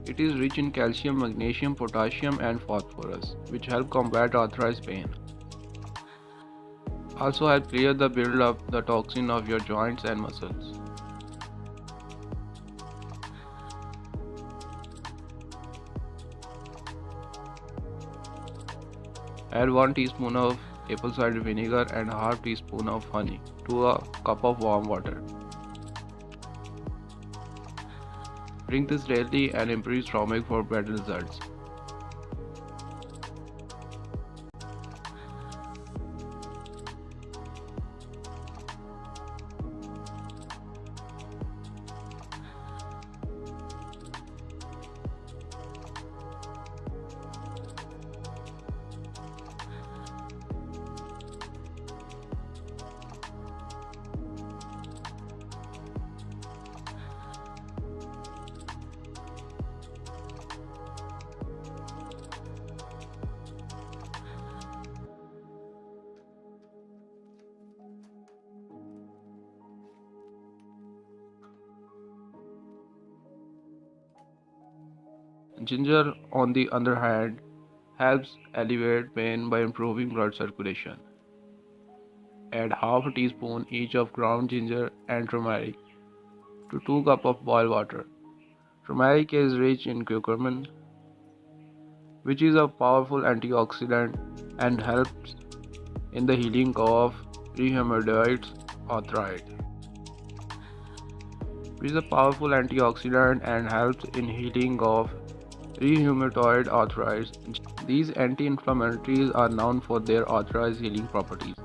It is rich in calcium, magnesium, potassium and phosphorus, which help combat arthritis pain. Also help clear the build up the toxin of your joints and muscles. Add 1 teaspoon of apple cider vinegar and half teaspoon of honey to a cup of warm water. Drink this daily and improve stomach for better results. Ginger, on the other hand, helps alleviate pain by improving blood circulation. Add half a teaspoon each of ground ginger and turmeric to 2 cups of boiled water. Turmeric is rich in curcumin, which is a powerful antioxidant and helps in the healing of rheumatoid arthritis. Which is a powerful antioxidant and helps in healing of rheumatoid arthritis. These anti-inflammatories are known for their arthritis healing properties.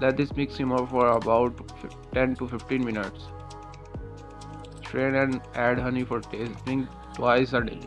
Let this mix simmer for about 10 to 15 minutes. Strain and add honey for taste. Drink twice a day.